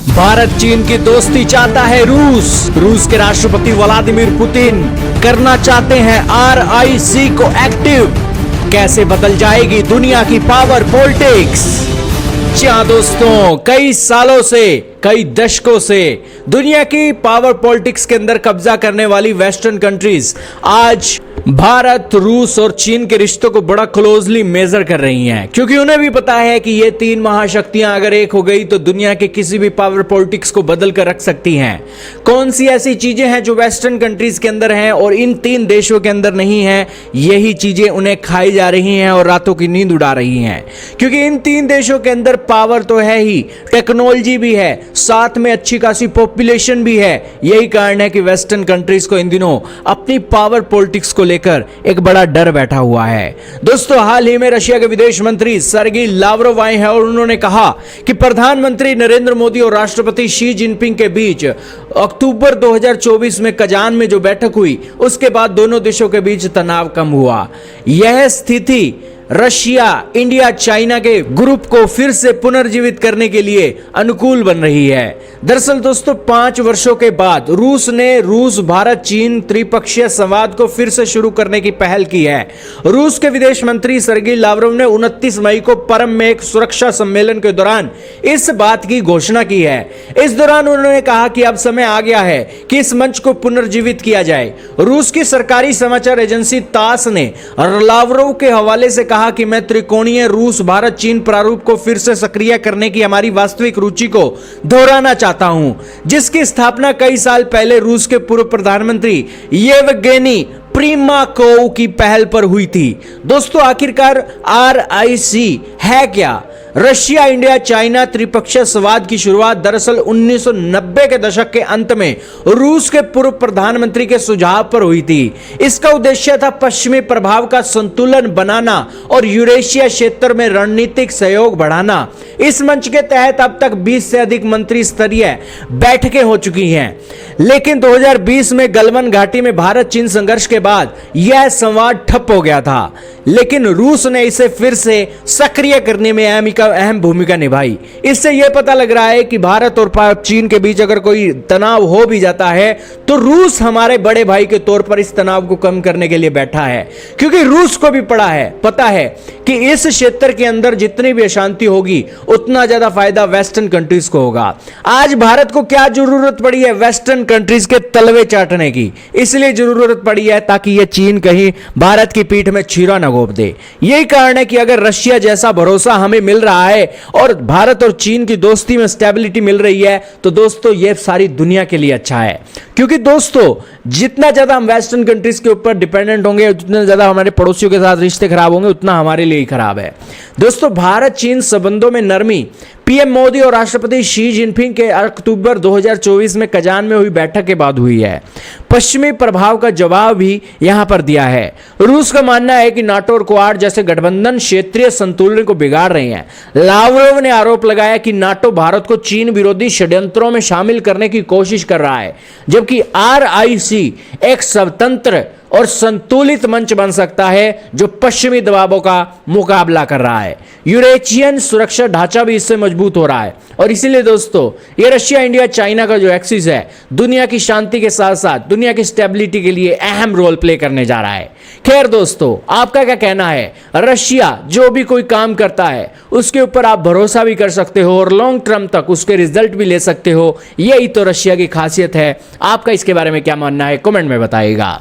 भारत चीन की दोस्ती चाहता है रूस के राष्ट्रपति व्लादिमीर पुतिन करना चाहते हैं RIC को एक्टिव। कैसे बदल जाएगी दुनिया की पावर पॉलिटिक्स। जी हाँ दोस्तों, कई सालों से, कई दशकों से दुनिया की पावर पॉलिटिक्स के अंदर कब्जा करने वाली वेस्टर्न कंट्रीज आज भारत, रूस और चीन के रिश्तों को बड़ा क्लोजली मेजर कर रही हैं, क्योंकि उन्हें भी पता है कि ये तीन महाशक्तियां अगर एक हो गई तो दुनिया के किसी भी पावर पॉलिटिक्स को बदल कर रख सकती हैं। कौन सी ऐसी चीजें हैं जो वेस्टर्न कंट्रीज के अंदर हैं और इन तीन देशों के अंदर नहीं है, यही चीजें उन्हें खाई जा रही हैं और रातों की नींद उड़ा रही हैं। क्योंकि इन तीन देशों के अंदर पावर तो है ही, टेक्नोलॉजी भी है, साथ में अच्छी खासी पॉपुलेशन भी है। यही कारण है कि वेस्टर्न कंट्रीज को इन दिनों अपनी पावर पॉलिटिक्स को लेकर एक बड़ा डर बैठा हुआ है। दोस्तों, हाल ही में रशिया के विदेश मंत्री सर्गी लावरोव आए हैं और उन्होंने कहा कि प्रधानमंत्री नरेंद्र मोदी और राष्ट्रपति शी जिनपिंग के बीच अक्टूबर 2024 में कजान में जो बैठक हुई, उसके बाद दोनों देशों के बीच तनाव कम हुआ। यह स्थिति रशिया, इंडिया, चाइना के ग्रुप को फिर से पुनर्जीवित करने के लिए अनुकूल बन रही है। दरअसल दोस्तों, 5 वर्षों के बाद रूस ने रूस भारत चीन त्रिपक्षीय संवाद को फिर से शुरू करने की पहल की है। रूस के विदेश मंत्री सर्गी लावरोव ने 29 मई को परम में एक सुरक्षा सम्मेलन के दौरान इस बात की घोषणा की है। इस दौरान उन्होंने कहा कि अब समय आ गया है कि इस मंच को पुनर्जीवित किया जाए। रूस की सरकारी समाचार एजेंसी तास ने लावरोव के हवाले से कहा कि मैं त्रिकोणीय रूस भारत चीन प्रारूप को फिर से सक्रिय करने की हमारी वास्तविक रुचि को दोहराना चाहता हूं, जिसकी स्थापना कई साल पहले रूस के पूर्व प्रधानमंत्री येवगेनी प्रिमाकोव की पहल पर हुई थी। दोस्तों, आखिरकार RIC है क्या? रशिया, इंडिया, चाइना त्रिपक्षीय संवाद की शुरुआत दरअसल 1990 के दशक के अंत में रूस के पूर्व प्रधानमंत्री के सुझाव पर हुई थी। इसका उद्देश्य था पश्चिमी प्रभाव का संतुलन बनाना और यूरेशिया क्षेत्र में रणनीतिक सहयोग बढ़ाना। इस मंच के तहत अब तक 20 से अधिक मंत्री स्तरीय बैठकें हो चुकी हैं, लेकिन 2020 में गलवान घाटी में भारत चीन संघर्ष के बाद यह संवाद ठप हो गया था। लेकिन रूस ने इसे फिर से सक्रिय करने में अहम भूमिका निभाई। इससे यह पता लग रहा है कि भारत और चीन के बीच अगर कोई तनाव हो भी जाता है तो रूस हमारे बड़े भाई के तौर पर इस तनाव को कम करने के लिए बैठा है, क्योंकि रूस को भी पता है कि इस क्षेत्र के अंदर जितनी भी अशांति होगी उतना ज्यादा फायदा वेस्टर्न कंट्रीज को होगा। आज भारत को क्या जरूरत पड़ी है? वेस्टर्न कंट्रीज के तलवे चाटने की। इसलिए जरूरत पड़ी है ताकि यह चीन कहीं भारत की पीठ में छीरा न घोंप दे। यही कारण है कि अगर रशिया जैसा भरोसा हमें मिल रहा है और भारत और चीन की दोस्ती में स्टेबिलिटी मिल रही है, तो दोस्तों यह सारी दुनिया के लिए अच्छा है। क्योंकि दोस्तों, जितना ज्यादा हम वेस्टर्न कंट्रीज के ऊपर डिपेंडेंट होंगे, जितना ज्यादा हमारे पड़ोसियों के साथ रिश्ते खराब होंगे, उतना हमारे लिए ही खराब है। दोस्तों, भारत चीन संबंधों में नरमी पीएम मोदी और राष्ट्रपति शी जिनपिंग के अक्टूबर 2024 में कजान में हुई बैठक के बाद हुई है। पश्चिमी प्रभाव का जवाब भी यहां पर दिया है। रूस का मानना है कि नाटो और क्वाड जैसे गठबंधन क्षेत्रीय संतुलन को बिगाड़ रहे हैं। लावरोव ने आरोप लगाया कि नाटो भारत को चीन विरोधी षड्यंत्रों में शामिल करने की कोशिश कर रहा है, जबकि RIC एक स्वतंत्र और संतुलित मंच बन सकता है जो पश्चिमी दबावों का मुकाबला कर रहा है। यूरेशियन सुरक्षा ढांचा भी इससे मजबूत हो रहा है और इसीलिए दोस्तों, ये रशिया, इंडिया, चाइना का जो एक्सिस है, दुनिया की शांति के साथ साथ दुनिया की स्टेबिलिटी के लिए अहम रोल प्ले करने जा रहा है। खैर दोस्तों, आपका क्या कहना है? रशिया जो भी कोई काम करता है उसके ऊपर आप भरोसा भी कर सकते हो और लॉन्ग टर्म तक उसके रिजल्ट भी ले सकते हो। यही तो रशिया की खासियत है। आपका इसके बारे में क्या मानना है? कमेंट में बताइएगा।